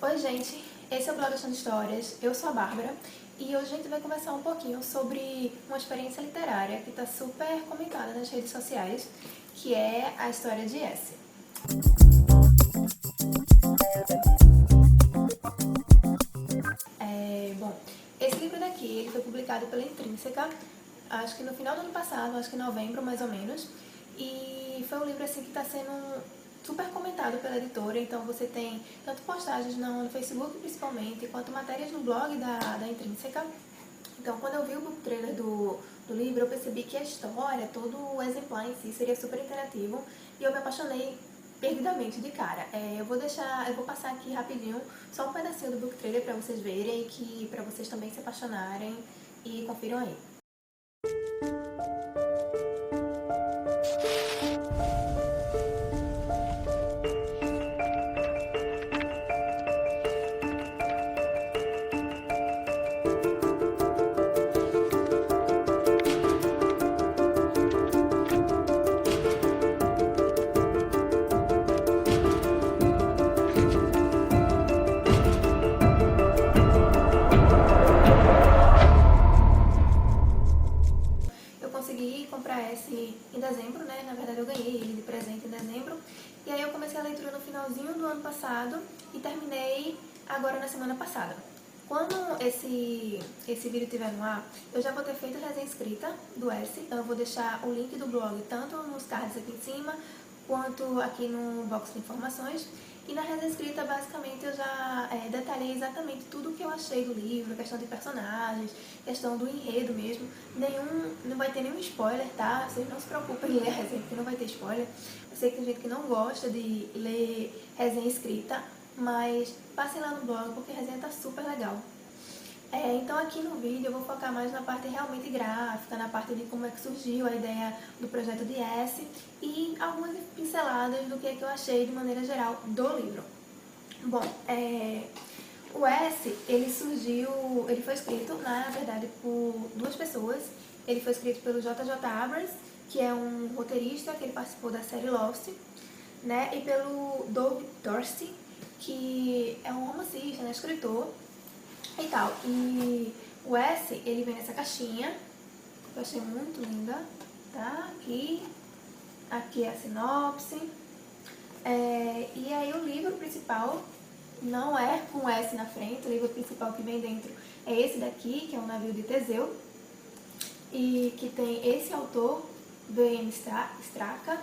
Oi gente, esse é o blog Achando Histórias, eu sou a Bárbara e hoje a gente vai conversar um pouquinho sobre uma experiência literária que está super comentada nas redes sociais, que é a história de S. Bom, esse livro daqui ele foi publicado pela Intrínseca, acho que no final do ano passado, acho que em novembro mais ou menos, e foi um livro assim que está sendo super comentado pela editora, então você tem tanto postagens no Facebook principalmente, quanto matérias no blog da Intrínseca. Então quando eu vi o book trailer do livro, eu percebi que a história, todo o exemplar em si seria super interativo, e eu me apaixonei perdidamente de cara. Eu vou passar aqui rapidinho só um pedacinho do book trailer para vocês verem, que para vocês também se apaixonarem e confiram aí. Eu consegui comprar esse em dezembro, né? Na verdade eu ganhei ele de presente em dezembro. E aí eu comecei a leitura no finalzinho do ano passado e terminei agora na semana passada. Quando esse vídeo estiver no ar, eu já vou ter feito a resenha escrita do S. Então eu vou deixar o link do blog tanto nos cards aqui em cima, quanto aqui no box de informações. E na resenha escrita, basicamente, eu já detalhei exatamente tudo o que eu achei do livro, questão de personagens, questão do enredo mesmo. Não vai ter nenhum spoiler, tá? Vocês não se preocupem em ler a resenha, porque não vai ter spoiler. Eu sei que tem gente que não gosta de ler resenha escrita, mas passem lá no blog, porque a resenha tá super legal. Então aqui no vídeo eu vou focar mais na parte realmente gráfica, na parte de como é que surgiu a ideia do projeto de S e algumas pinceladas do que é que eu achei de maneira geral do livro. Bom, o S, ele foi escrito, na verdade, por duas pessoas. Ele foi escrito pelo J.J. Abrams, que é um roteirista que ele participou da série Lost, né? E pelo Doug Dorsey, que é um romancista, né? Escritor e tal. E o S, ele vem nessa caixinha, que eu achei muito linda, tá? Aqui é a sinopse. E aí o livro principal não é com S na frente, o livro principal que vem dentro é esse daqui, que é o Navio de Teseu, e que tem esse autor, V.M. Straka.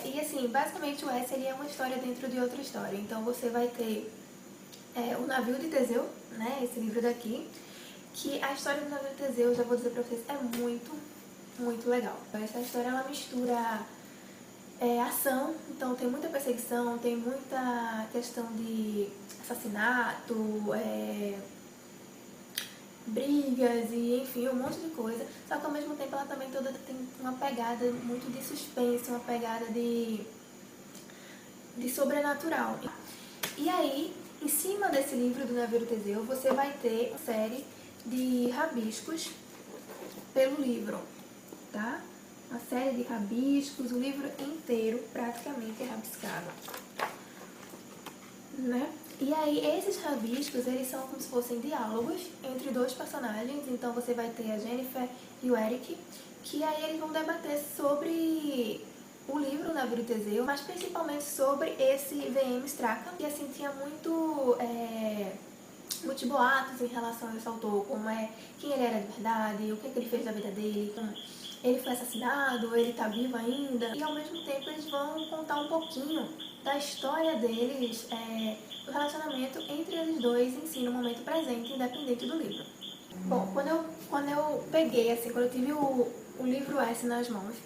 E assim, basicamente o S ele é uma história dentro de outra história. Então você vai ter o Navio de Teseu, né, esse livro daqui, que a história do Navio de Teseu, já vou dizer pra vocês, é muito, muito legal. Essa história ela mistura ação, então tem muita perseguição, tem muita questão de assassinato, brigas e enfim, um monte de coisa. Só que ao mesmo tempo ela também toda tem uma pegada muito de suspense, uma pegada de sobrenatural. E aí, em cima desse livro do Navio do Teseu, você vai ter uma série de rabiscos pelo livro, tá? Uma série de rabiscos, o livro inteiro praticamente é rabiscado, né? E aí esses rabiscos, eles são como se fossem diálogos entre dois personagens, então você vai ter a Jennifer e o Eric, que aí eles vão debater sobre o livro Navio de Teseu, mas principalmente sobre esse V.M. Straka, que assim tinha muitos boatos em relação a esse autor, quem ele era de verdade, o que ele fez da vida dele, ele foi assassinado, ele tá vivo ainda, e ao mesmo tempo eles vão contar um pouquinho da história deles, do relacionamento entre eles dois em si, no momento presente, independente do livro. Bom, quando eu peguei, assim, quando eu tive o livro S nas mãos,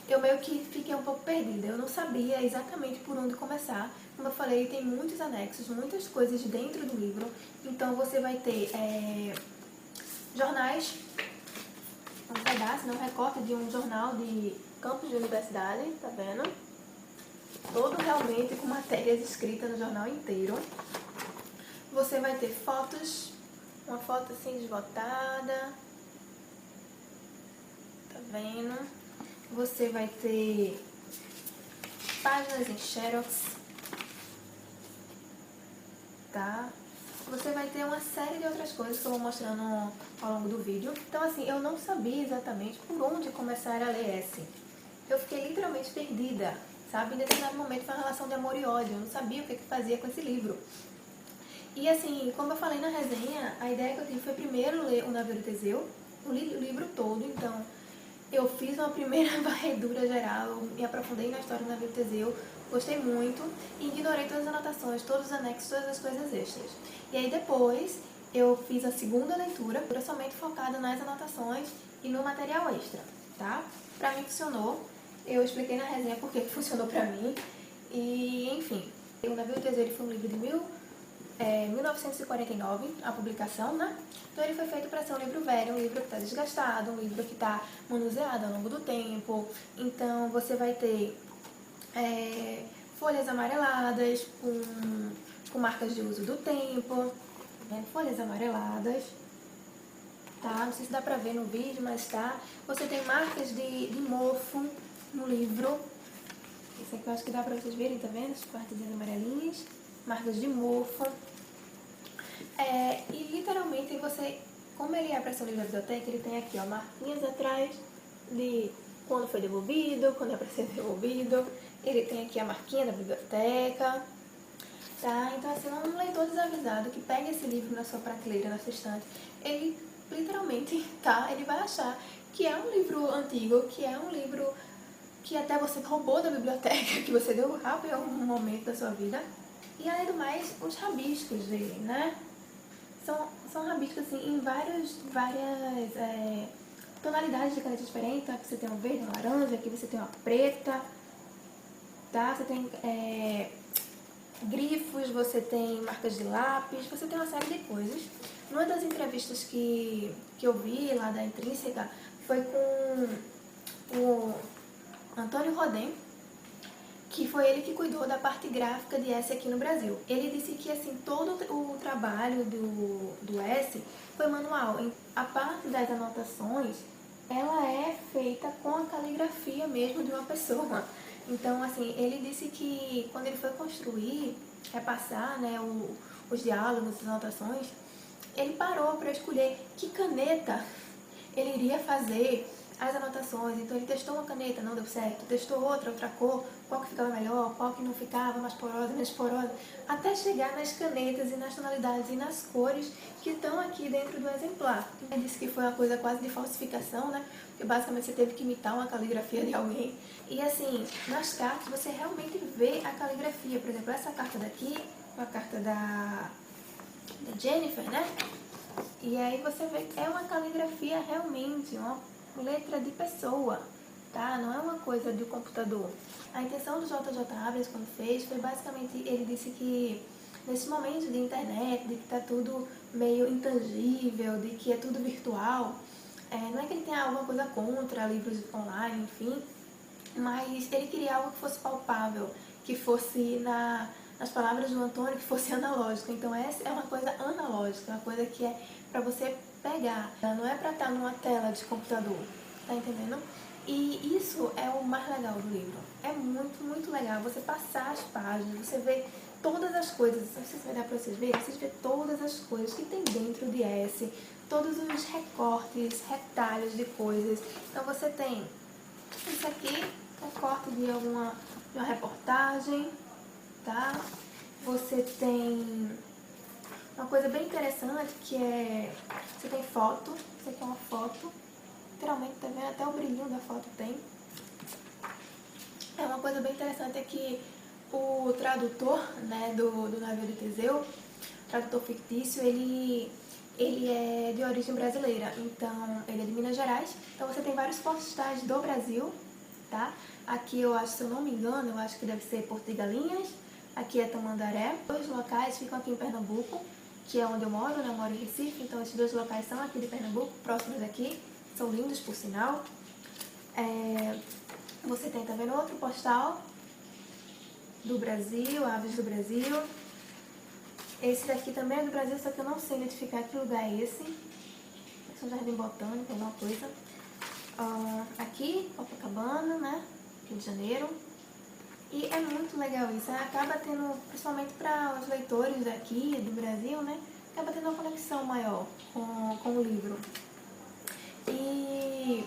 eu meio que fiquei um pouco perdida. Eu não sabia exatamente por onde começar. Como eu falei, tem muitos anexos, muitas coisas dentro do livro. Então você vai ter jornais, um pedaço, um recorte de um jornal de campus de universidade, tá vendo? Todo realmente com matérias escritas no jornal inteiro. Você vai ter fotos, uma foto assim desbotada, tá vendo? Você vai ter páginas em xerox, tá? Você vai ter uma série de outras coisas que eu vou mostrando ao longo do vídeo. Então, assim, eu não sabia exatamente por onde começar a ler esse. Eu fiquei literalmente perdida, sabe? Em determinado momento foi uma relação de amor e ódio. Eu não sabia o que fazia com esse livro. E assim, como eu falei na resenha, a ideia que eu tive foi primeiro ler O Navio de Teseu, o livro todo. Então, eu fiz uma primeira varredura geral, me aprofundei na história do Navio de Teseu, gostei muito e ignorei todas as anotações, todos os anexos, todas as coisas extras. E aí depois eu fiz a segunda leitura, somente focada nas anotações e no material extra, tá? Pra mim funcionou, eu expliquei na resenha por que funcionou pra mim e, enfim. O Navio de Teseu foi um livro de 1949, a publicação, né? Então ele foi feito para ser um livro velho, um livro que está desgastado, um livro que está manuseado ao longo do tempo. Então você vai ter folhas amareladas com marcas de uso do tempo, tá vendo? Folhas amareladas, tá? Não sei se dá pra ver no vídeo, mas tá. Você tem marcas de mofo no livro. Esse aqui eu acho que dá pra vocês verem, tá vendo? As partezinhas amarelinhas, marcas de mofo. E literalmente você, como ele é para ser um livro da biblioteca, ele tem aqui, ó, marquinhas atrás de quando foi devolvido, quando é para ser devolvido. Ele tem aqui a marquinha da biblioteca, tá? Então, assim, um leitor desavisado que pega esse livro na sua prateleira, na sua estante, ele literalmente, tá? Ele vai achar que é um livro antigo, que é um livro que até você roubou da biblioteca, que você deu rabo em algum momento da sua vida. E além do mais, os rabiscos dele, né? São rabiscos assim, em várias tonalidades de caneta diferente. Aqui você tem um verde, um laranja, aqui você tem uma preta, tá? Você tem grifos, você tem marcas de lápis, você tem uma série de coisas. Numa das entrevistas que eu vi lá da Intrínseca foi com o Antônio Rodem, que foi ele que cuidou da parte gráfica de S aqui no Brasil. Ele disse que assim, todo o trabalho do S foi manual. A parte das anotações, ela é feita com a caligrafia mesmo de uma pessoa. Então, assim, ele disse que quando ele foi construir, repassar, né, os diálogos, as anotações, ele parou para escolher que caneta ele iria fazer as anotações. Então ele testou uma caneta, não deu certo, testou outra cor, qual que ficava melhor, qual que não ficava, mais porosa, menos porosa, até chegar nas canetas e nas tonalidades e nas cores que estão aqui dentro do exemplar. Ele disse que foi uma coisa quase de falsificação, né? Porque basicamente você teve que imitar uma caligrafia de alguém. E assim, nas cartas você realmente vê a caligrafia. Por exemplo, essa carta daqui, a carta da Jennifer, né? E aí você vê que é uma caligrafia realmente, uma letra de pessoa, tá? Não é uma coisa do computador. A intenção do JJ Abrams, quando fez, foi basicamente, ele disse que nesse momento de internet, de que tá tudo meio intangível, de que é tudo virtual, não é que ele tenha alguma coisa contra livros online, enfim, mas ele queria algo que fosse palpável, que fosse nas palavras do Antônio, que fosse analógico. Então essa é uma coisa analógica, uma coisa que é para você pegar, não é para estar numa tela de computador, tá entendendo? E isso é o mais legal do livro. É muito, muito legal você passar as páginas, você vê todas as coisas, não sei se vai dar para vocês verem, vocês vê todas as coisas que tem dentro de S, todos os recortes, retalhos de coisas. Então você tem isso aqui, recorte de uma reportagem, tá? Você tem uma coisa bem interessante que é, você tem foto, isso aqui é uma foto, literalmente, tá vendo? Até o brilhinho da foto tem. Uma coisa bem interessante é que o tradutor, né, do Navio de Teseu, tradutor fictício, ele é de origem brasileira, então ele é de Minas Gerais, então você tem vários postais do Brasil, tá? Aqui eu acho, se eu não me engano, eu acho que deve ser Porto de Galinhas, aqui é Tamandaré. Dois locais ficam aqui em Pernambuco, que é onde eu moro, né? Eu moro em Recife, então esses dois locais são aqui de Pernambuco, próximos daqui, são lindos por sinal. Você tem também outro postal do Brasil, Aves do Brasil. Esse daqui também é do Brasil, só que eu não sei identificar que lugar é esse. Esse é um jardim botânico, alguma coisa. Aqui, Copacabana, né? Rio de Janeiro. E é muito legal isso, acaba tendo, principalmente para os leitores daqui, do Brasil, né? Acaba tendo uma conexão maior com o livro. E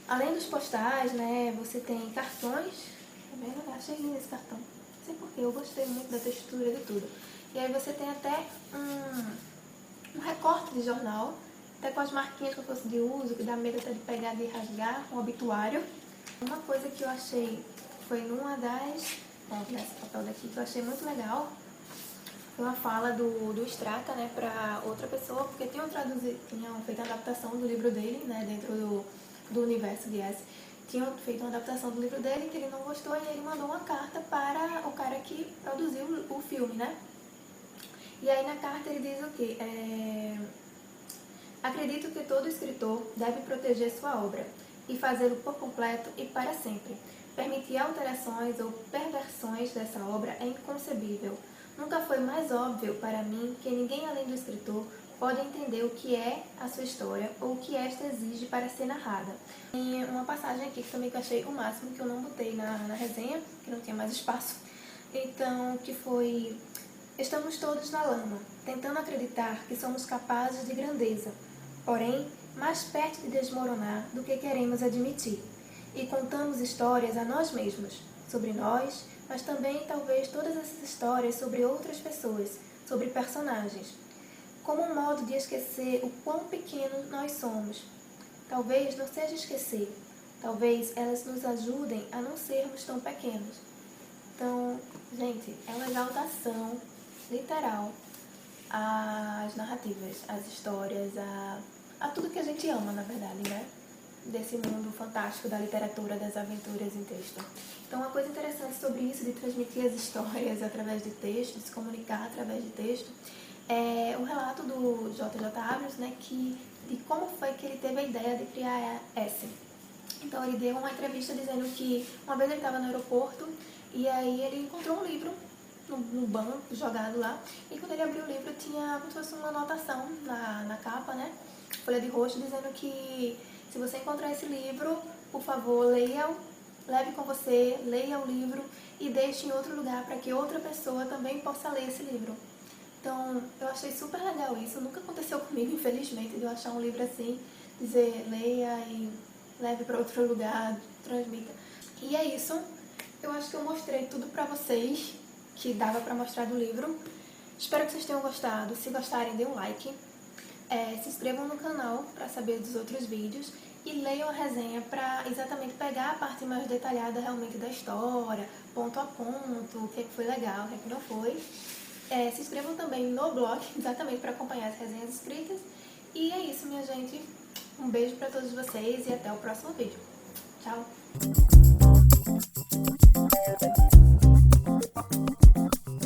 além dos postais, né, você tem cartões. Tá vendo? Eu achei lindo esse cartão. Não sei porquê, eu gostei muito da textura de tudo. E aí você tem até um recorte de jornal, até com as marquinhas que eu fosse de uso, que dá medo até de pegar, de rasgar, um obituário. Uma coisa que eu achei foi numa das... Bom, nesse papel daqui que eu achei muito legal, foi uma fala do Strata, né, para outra pessoa, porque tinham feito a adaptação do livro dele, né, dentro do universo de S. Tinham feito uma adaptação do livro dele que ele não gostou e ele mandou uma carta para o cara que produziu o filme, né? E aí na carta ele diz o quê? Acredito que todo escritor deve proteger sua obra e fazê-lo por completo e para sempre. Permitir alterações ou perversões dessa obra é inconcebível. Nunca foi mais óbvio para mim que ninguém além do escritor pode entender o que é a sua história ou o que esta exige para ser narrada. E uma passagem aqui que também eu achei o máximo, que eu não botei na resenha, que não tinha mais espaço, então, que foi: estamos todos na lama, tentando acreditar que somos capazes de grandeza, porém, mais perto de desmoronar do que queremos admitir. E contamos histórias a nós mesmos, sobre nós, mas também talvez todas essas histórias sobre outras pessoas, sobre personagens, como um modo de esquecer o quão pequenos nós somos. Talvez não seja esquecer, talvez elas nos ajudem a não sermos tão pequenos. Então, gente, é uma exaltação literal às narrativas, às histórias, a tudo que a gente ama, na verdade, né? Desse mundo fantástico da literatura, das aventuras em texto. Então, uma coisa interessante sobre isso, de transmitir as histórias através de texto, de se comunicar através de texto, é o relato do J.J. Abrams, né, de como foi que ele teve a ideia de criar S. Então, ele deu uma entrevista dizendo que uma vez ele estava no aeroporto e aí ele encontrou um livro no banco, jogado lá, e quando ele abriu o livro tinha como se fosse uma anotação na capa, né, folha de rosto, dizendo que se você encontrar esse livro, por favor, leia-o, leve com você, leia o livro e deixe em outro lugar para que outra pessoa também possa ler esse livro. Então, eu achei super legal isso. Nunca aconteceu comigo, infelizmente, de eu achar um livro assim, dizer leia e leve para outro lugar, transmita. E é isso. Eu acho que eu mostrei tudo pra vocês que dava pra mostrar do livro. Espero que vocês tenham gostado. Se gostarem, dê um like. Se inscrevam no canal para saber dos outros vídeos e leiam a resenha para exatamente pegar a parte mais detalhada realmente da história, ponto a ponto, o que foi legal, o que não foi. Se inscrevam também no blog, exatamente para acompanhar as resenhas escritas. E é isso, minha gente. Um beijo para todos vocês e até o próximo vídeo. Tchau!